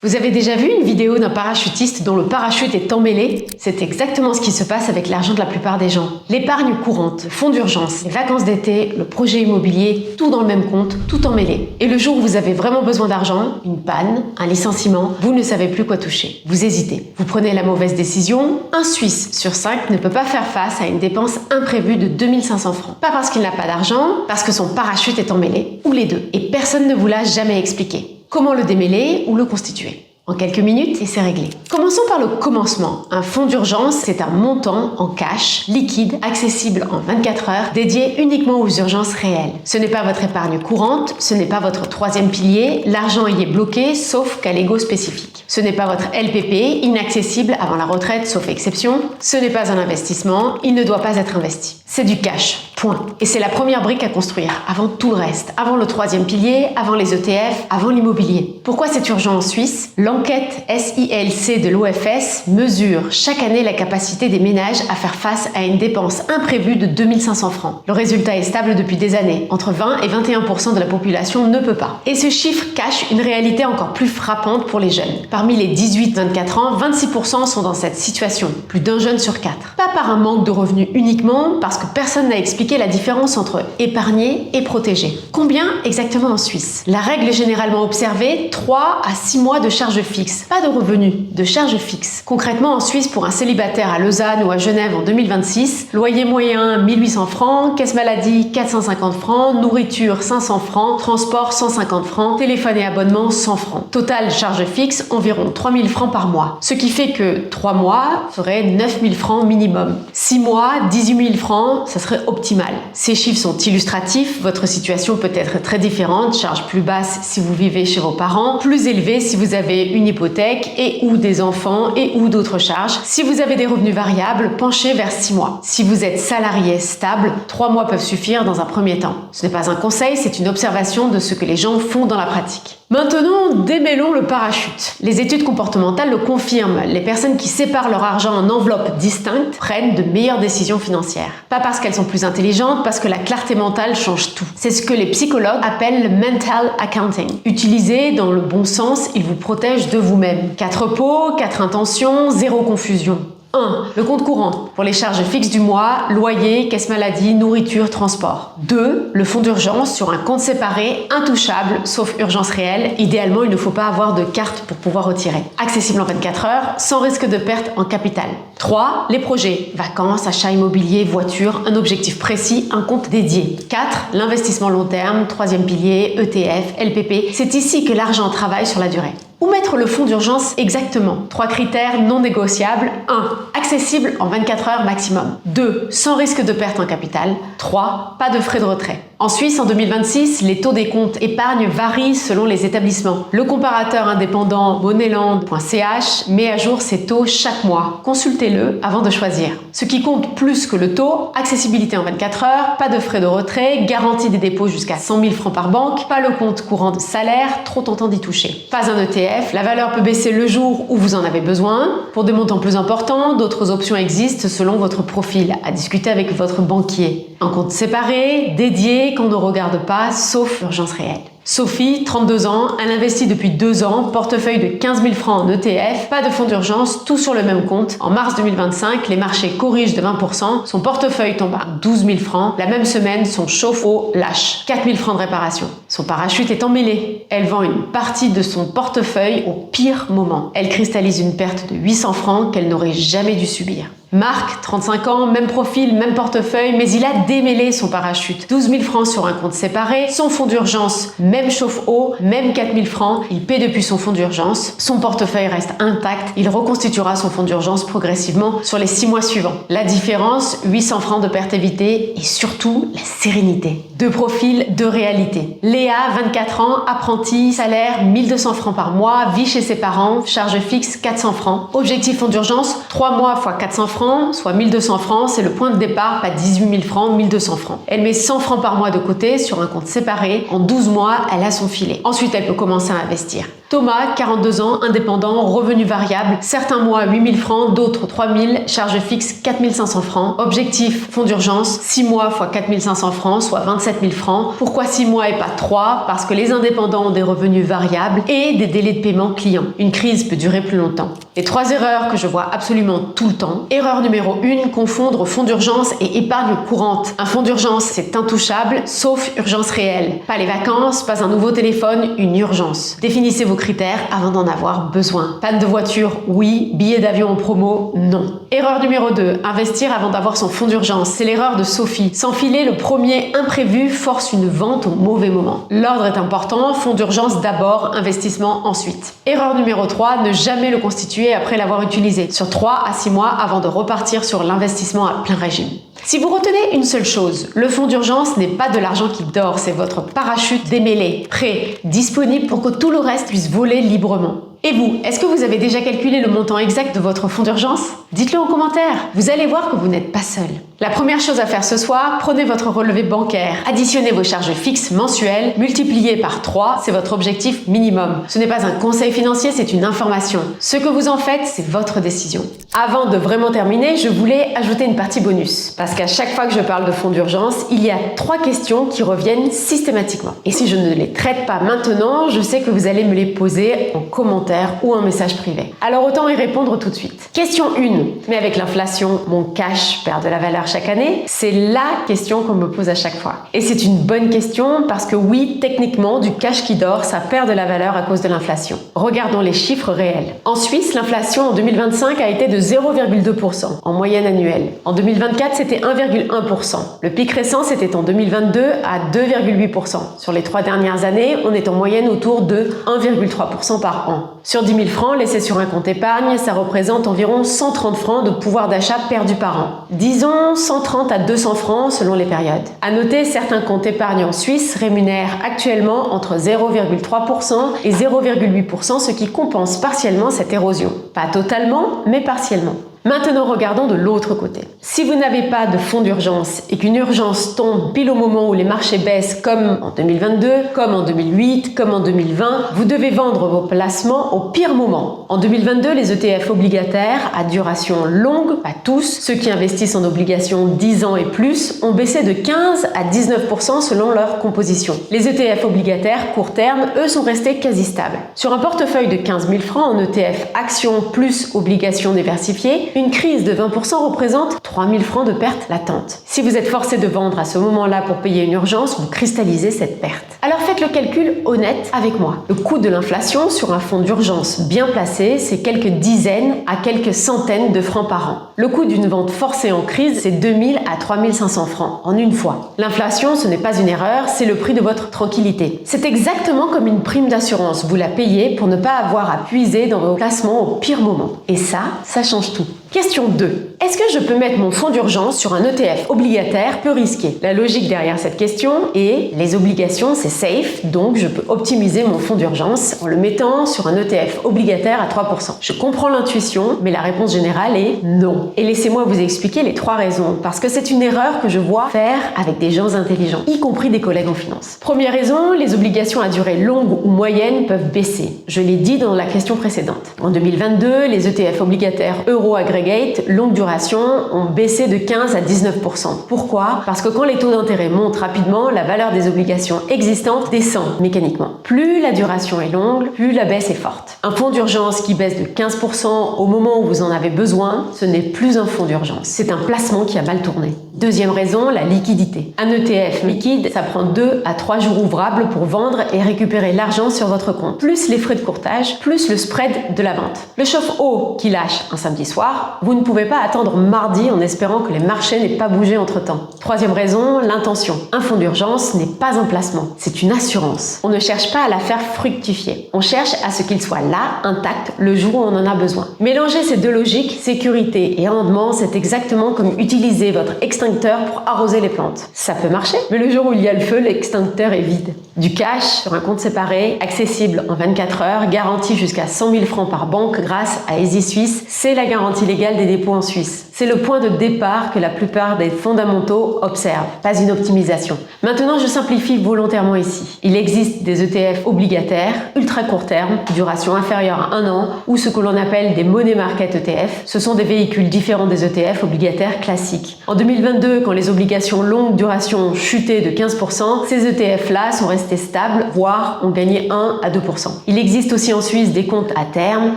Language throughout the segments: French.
Vous avez déjà vu une vidéo d'un parachutiste dont le parachute est emmêlé? C'est exactement ce qui se passe avec l'argent de la plupart des gens. L'épargne courante, le fonds d'urgence, les vacances d'été, le projet immobilier, tout dans le même compte, tout emmêlé. Et le jour où vous avez vraiment besoin d'argent, une panne, un licenciement, vous ne savez plus quoi toucher. Vous hésitez. Vous prenez la mauvaise décision. Un Suisse sur 5 ne peut pas faire face à une dépense imprévue de 2500 francs. Pas parce qu'il n'a pas d'argent, parce que son parachute est emmêlé, ou les deux. Et personne ne vous l'a jamais expliqué. Comment le démêler ou le constituer? En quelques minutes, et c'est réglé. Commençons par le commencement. Un fonds d'urgence, c'est un montant en cash, liquide, accessible en 24 heures, dédié uniquement aux urgences réelles. Ce n'est pas votre épargne courante, ce n'est pas votre troisième pilier, l'argent y est bloqué, sauf cas légaux spécifiques. Ce n'est pas votre LPP, inaccessible avant la retraite, sauf exception. Ce n'est pas un investissement, il ne doit pas être investi. C'est du cash, point. Et c'est la première brique à construire, avant tout le reste, avant le troisième pilier, avant les ETF, avant l'immobilier. Pourquoi c'est urgent en Suisse? L'enquête SILC de l'OFS mesure chaque année la capacité des ménages à faire face à une dépense imprévue de 2500 francs. Le résultat est stable depuis des années. Entre 20 et 21% de la population ne peut pas. Et ce chiffre cache une réalité encore plus frappante pour les jeunes. Parmi les 18-24 ans, 26% sont dans cette situation. Plus d'un jeune sur 4. Pas par un manque de revenus uniquement, parce que personne n'a expliqué la différence entre épargner et protéger. Combien exactement en Suisse? La règle généralement observée, 3 à 6 mois de charges fixes. Pas de revenus, de charges fixes. Concrètement, en Suisse, pour un célibataire à Lausanne ou à Genève en 2026, loyer moyen 1800 francs, caisse maladie 450 francs, nourriture 500 francs, transport 150 francs, téléphone et abonnement 100 francs. Total charges fixes, environ 3000 francs par mois. Ce qui fait que 3 mois ferait 9000 francs minimum. 6 mois, 18 000 francs, ça serait optimal. Ces chiffres sont illustratifs, votre situation peut être très différente, charges plus basses si vous vivez chez vos parents, plus élevées si vous avez une hypothèque et ou des enfants et ou d'autres charges. Si vous avez des revenus variables, penchez vers 6 mois. Si vous êtes salarié stable, 3 mois peuvent suffire dans un premier temps. Ce n'est pas un conseil, c'est une observation de ce que les gens font dans la pratique. Maintenant, démêlons le parachute. Les études comportementales le confirment. Les personnes qui séparent leur argent en enveloppes distinctes prennent de meilleures décisions financières. Pas parce qu'elles sont plus intelligentes, parce que la clarté mentale change tout. C'est ce que les psychologues appellent le mental accounting. Utilisé dans le bon sens, il vous protège de vous-même. 4 pots, 4 intentions, 0 confusion. 1. Le compte courant, pour les charges fixes du mois, loyer, caisse maladie, nourriture, transport. 2. Le fonds d'urgence sur un compte séparé, intouchable, sauf urgence réelle. Idéalement, il ne faut pas avoir de carte pour pouvoir retirer. Accessible en 24 heures, sans risque de perte en capital. 3. Les projets, vacances, achats immobiliers, voitures, un objectif précis, un compte dédié. 4. L'investissement long terme, troisième pilier, ETF, LPP. C'est ici que l'argent travaille sur la durée. Où mettre le fonds d'urgence exactement? 3 critères non négociables. 1. Accessible en 24 heures maximum. 2. Sans risque de perte en capital. 3. Pas de frais de retrait. En Suisse, en 2026, les taux des comptes épargne varient selon les établissements. Le comparateur indépendant moneyland.ch met à jour ses taux chaque mois. Consultez-le avant de choisir. Ce qui compte plus que le taux, accessibilité en 24 heures, pas de frais de retrait, garantie des dépôts jusqu'à 100 000 francs par banque, pas le compte courant de salaire, trop tentant d'y toucher. Pas un ETF, la valeur peut baisser le jour où vous en avez besoin. Pour des montants plus importants, d'autres options existent selon votre profil, à discuter avec votre banquier. Un compte séparé, dédié, qu'on ne regarde pas, sauf urgence réelle. Sophie, 32 ans, elle investit depuis 2 ans, portefeuille de 15 000 francs en ETF, pas de fonds d'urgence, tout sur le même compte. En mars 2025, les marchés corrigent de 20%, son portefeuille tombe à 12 000 francs. La même semaine, son chauffe-eau lâche. 4 000 francs de réparation. Son parachute est emmêlé. Elle vend une partie de son portefeuille au pire moment. Elle cristallise une perte de 800 francs qu'elle n'aurait jamais dû subir. Marc, 35 ans, même profil, même portefeuille, mais il a démêlé son parachute. 12 000 francs sur un compte séparé, son fonds d'urgence, même chauffe-eau, même 4 000 francs, il paie depuis son fonds d'urgence, son portefeuille reste intact, il reconstituera son fonds d'urgence progressivement sur les 6 mois suivants. La différence, 800 francs de perte évitée et surtout la sérénité. 2 profils, 2 réalités. Léa, 24 ans, apprentie, salaire 1200 francs par mois, vit chez ses parents, charge fixe 400 francs. Objectif fonds d'urgence, 3 mois x 400 francs, soit 1200 francs, c'est le point de départ, pas 18 000 francs, 1200 francs. Elle met 100 francs par mois de côté sur un compte séparé. En 12 mois, elle a son filet. Ensuite, elle peut commencer à investir. Thomas, 42 ans, indépendant, revenu variable, certains mois 8 000 francs, d'autres 3 000, charge fixe 4 500 francs. Objectif, fonds d'urgence, 6 mois x 4 500 francs, soit 27 000 francs. Pourquoi 6 mois et pas 3? Parce que les indépendants ont des revenus variables et des délais de paiement clients. Une crise peut durer plus longtemps. Les 3 erreurs que je vois absolument tout le temps. Erreur numéro 1, confondre fonds d'urgence et épargne courante. Un fonds d'urgence, c'est intouchable, sauf urgence réelle. Pas les vacances, pas un nouveau téléphone, une urgence. Définissez vos critères avant d'en avoir besoin. Panne de voiture, oui. Billet d'avion en promo, non. Erreur numéro 2, investir avant d'avoir son fonds d'urgence. C'est l'erreur de Sophie. S'enfiler le premier imprévu force une vente au mauvais moment. L'ordre est important, fonds d'urgence d'abord, investissement ensuite. Erreur numéro 3, ne jamais le constituer après l'avoir utilisé. Sur 3 à 6 mois avant de repartir sur l'investissement à plein régime. Si vous retenez une seule chose, le fonds d'urgence n'est pas de l'argent qui dort, c'est votre parachute démêlé, prêt, disponible pour que tout le reste puisse voler librement. Et vous, est-ce que vous avez déjà calculé le montant exact de votre fonds d'urgence? Dites-le en commentaire, vous allez voir que vous n'êtes pas seul. La première chose à faire ce soir, prenez votre relevé bancaire, additionnez vos charges fixes mensuelles, multipliez par 3, c'est votre objectif minimum. Ce n'est pas un conseil financier, c'est une information. Ce que vous en faites, c'est votre décision. Avant de vraiment terminer, je voulais ajouter une partie bonus. Parce qu'à chaque fois que je parle de fonds d'urgence, il y a 3 questions qui reviennent systématiquement. Et si je ne les traite pas maintenant, je sais que vous allez me les poser en commentaire ou en message privé. Alors autant y répondre tout de suite. Question 1. Mais avec l'inflation, mon cash perd de la valeur chaque année? C'est la question qu'on me pose à chaque fois. Et c'est une bonne question parce que oui, techniquement, du cash qui dort, ça perd de la valeur à cause de l'inflation. Regardons les chiffres réels. En Suisse, l'inflation en 2025 a été de 0,2% en moyenne annuelle. En 2024, c'était 1,1%. Le pic récent, c'était en 2022 à 2,8%. Sur les 3 dernières années, on est en moyenne autour de 1,3% par an. Sur 10 000 francs laissés sur un compte épargne, ça représente environ 130 francs de pouvoir d'achat perdu par an. Disons 130 à 200 francs selon les périodes. À noter, certains comptes épargne en Suisse rémunèrent actuellement entre 0,3% et 0,8%, ce qui compense partiellement cette érosion. Pas totalement, mais partiellement. Maintenant, regardons de l'autre côté. Si vous n'avez pas de fonds d'urgence et qu'une urgence tombe pile au moment où les marchés baissent comme en 2022, comme en 2008, comme en 2020, vous devez vendre vos placements au pire moment. En 2022, les ETF obligataires à duration longue, pas tous, ceux qui investissent en obligations 10 ans et plus, ont baissé de 15 à 19% selon leur composition. Les ETF obligataires court terme, eux, sont restés quasi stables. Sur un portefeuille de 15 000 francs en ETF actions plus obligations diversifiées, une crise de 20% représente 3 000 francs de perte latente. Si vous êtes forcé de vendre à ce moment-là pour payer une urgence, vous cristallisez cette perte. Alors faites le calcul honnête avec moi. Le coût de l'inflation sur un fonds d'urgence bien placé, c'est quelques dizaines à quelques centaines de francs par an. Le coût d'une vente forcée en crise, c'est 2 000 à 3 500 francs en une fois. L'inflation, ce n'est pas une erreur, c'est le prix de votre tranquillité. C'est exactement comme une prime d'assurance. Vous la payez pour ne pas avoir à puiser dans vos placements au pire moment. Et ça change tout. Question 2. Est-ce que je peux mettre mon fonds d'urgence sur un ETF obligataire peu risqué? La logique derrière cette question est les obligations, c'est safe, donc je peux optimiser mon fonds d'urgence en le mettant sur un ETF obligataire à 3%. Je comprends l'intuition, mais la réponse générale est non. Et laissez-moi vous expliquer les 3 raisons, parce que c'est une erreur que je vois faire avec des gens intelligents, y compris des collègues en finance. Première raison, les obligations à durée longue ou moyenne peuvent baisser. Je l'ai dit dans la question précédente. En 2022, les ETF obligataires euro aggregate longue duration ont baissé de 15 à 19%. Pourquoi? Parce que quand les taux d'intérêt montent rapidement, la valeur des obligations existantes descend mécaniquement. Plus la duration est longue, plus la baisse est forte. Un fonds d'urgence qui baisse de 15% au moment où vous en avez besoin, ce n'est plus un fonds d'urgence. C'est un placement qui a mal tourné. Deuxième raison, la liquidité. Un ETF liquide, ça prend 2 à 3 jours ouvrables pour vendre et récupérer l'argent sur votre compte. Plus les frais de courtage, plus le spread de la vente. Le chauffe-eau qui lâche un samedi soir, vous ne pouvez pas attendre mardi en espérant que les marchés n'aient pas bougé entre-temps. Troisième raison, l'intention. Un fonds d'urgence n'est pas un placement, c'est une assurance. On ne cherche pas à la faire fructifier. On cherche à ce qu'il soit là, intact, le jour où on en a besoin. Mélanger ces deux logiques, sécurité et rendement, c'est exactement comme utiliser votre extincteur pour arroser les plantes. Ça peut marcher, mais le jour où il y a le feu, l'extincteur est vide. Du cash sur un compte séparé, accessible en 24 heures, garanti jusqu'à 100 000 francs par banque grâce à Easy Suisse, c'est la garantie légale des dépôts en Suisse. C'est le point de départ que la plupart des fondamentaux observent, pas une optimisation. Maintenant, je simplifie volontairement ici. Il existe des ETF obligataires, ultra court terme, duration inférieure à 1 an, ou ce que l'on appelle des money market ETF. Ce sont des véhicules différents des ETF obligataires classiques. En 2022, quand les obligations longue duration ont chuté de 15%, ces ETF-là sont restés stables, voire ont gagné 1 à 2%. Il existe aussi en Suisse des comptes à terme,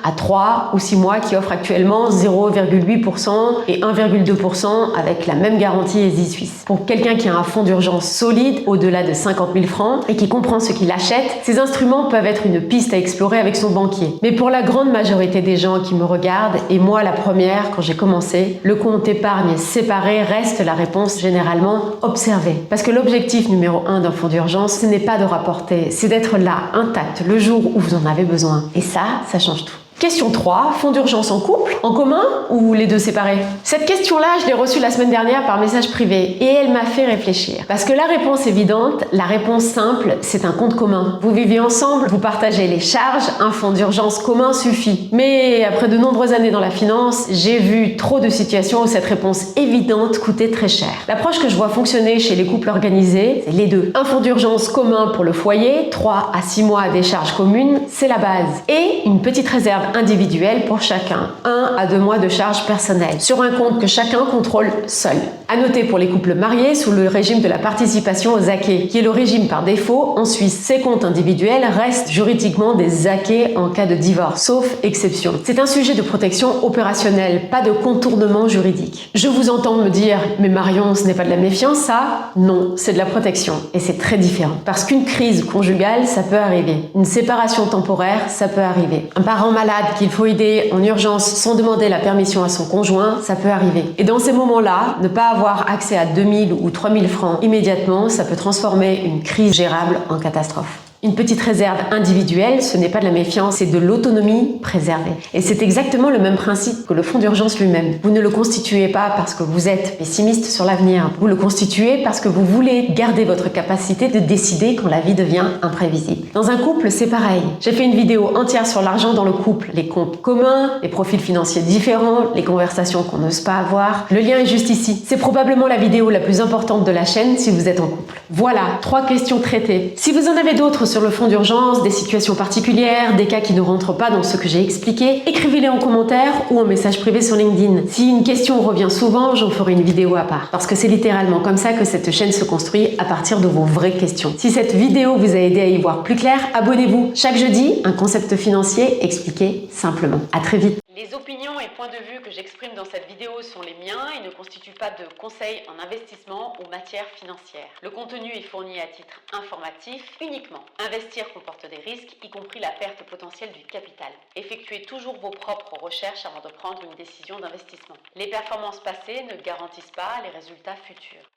à 3 ou 6 mois, qui offrent actuellement 0,8% et 1,2% avec la même garantie ESI Suisse. Pour quelqu'un qui a un fonds d'urgence solide, au-delà de 50 000 francs, et qui comprend ce qu'il achète, ces instruments peuvent être une piste à explorer avec son banquier. Mais pour la grande majorité des gens qui me regardent, et moi la première quand j'ai commencé, le compte épargne séparé reste la réponse généralement observée. Parce que l'objectif numéro 1 d'un fonds d'urgence, ce n'est pas de rapporter, c'est d'être là, intact, le jour où vous en avez besoin. Et ça change tout. Question 3, fonds d'urgence en couple, en commun ou les deux séparés? Cette question-là, je l'ai reçue la semaine dernière par message privé et elle m'a fait réfléchir. Parce que la réponse évidente, la réponse simple, c'est un compte commun. Vous vivez ensemble, vous partagez les charges, un fonds d'urgence commun suffit. Mais après de nombreuses années dans la finance, j'ai vu trop de situations où cette réponse évidente coûtait très cher. L'approche que je vois fonctionner chez les couples organisés, c'est les deux. Un fonds d'urgence commun pour le foyer, 3 à 6 mois à des charges communes, c'est la base. Et une petite réserve individuelle pour chacun, 1 à 2 mois de charges personnelles, sur un compte que chacun contrôle seul. À noter pour les couples mariés sous le régime de la participation aux acquis, qui est le régime par défaut en Suisse. Ces comptes individuels restent juridiquement des acquis en cas de divorce, sauf exception. C'est un sujet de protection opérationnelle, pas de contournement juridique. Je vous entends me dire, mais Marion, ce n'est pas de la méfiance, ça? Non, c'est de la protection. Et c'est très différent. Parce qu'une crise conjugale, ça peut arriver. Une séparation temporaire, ça peut arriver. Un parent malade qu'il faut aider en urgence sans demander la permission à son conjoint, ça peut arriver. Et dans ces moments-là, ne pas avoir accès à 2000 ou 3000 francs immédiatement, ça peut transformer une crise gérable en catastrophe. Une petite réserve individuelle, ce n'est pas de la méfiance, c'est de l'autonomie préservée. Et c'est exactement le même principe que le fonds d'urgence lui-même. Vous ne le constituez pas parce que vous êtes pessimiste sur l'avenir. Vous le constituez parce que vous voulez garder votre capacité de décider quand la vie devient imprévisible. Dans un couple, c'est pareil. J'ai fait une vidéo entière sur l'argent dans le couple. Les comptes communs, les profils financiers différents, les conversations qu'on n'ose pas avoir. Le lien est juste ici. C'est probablement la vidéo la plus importante de la chaîne si vous êtes en couple. Voilà, 3 questions traitées. Si vous en avez d'autres sur le fonds d'urgence, des situations particulières, des cas qui ne rentrent pas dans ce que j'ai expliqué, écrivez-les en commentaire ou en message privé sur LinkedIn. Si une question revient souvent, j'en ferai une vidéo à part. Parce que c'est littéralement comme ça que cette chaîne se construit, à partir de vos vraies questions. Si cette vidéo vous a aidé à y voir plus clair, abonnez-vous. Chaque jeudi, un concept financier expliqué simplement. À très vite. Les opinions et points de vue que j'exprime dans cette vidéo sont les miens et ne constituent pas de conseils en investissement ou matière financière. Le contenu est fourni à titre informatif uniquement. Investir comporte des risques, y compris la perte potentielle du capital. Effectuez toujours vos propres recherches avant de prendre une décision d'investissement. Les performances passées ne garantissent pas les résultats futurs.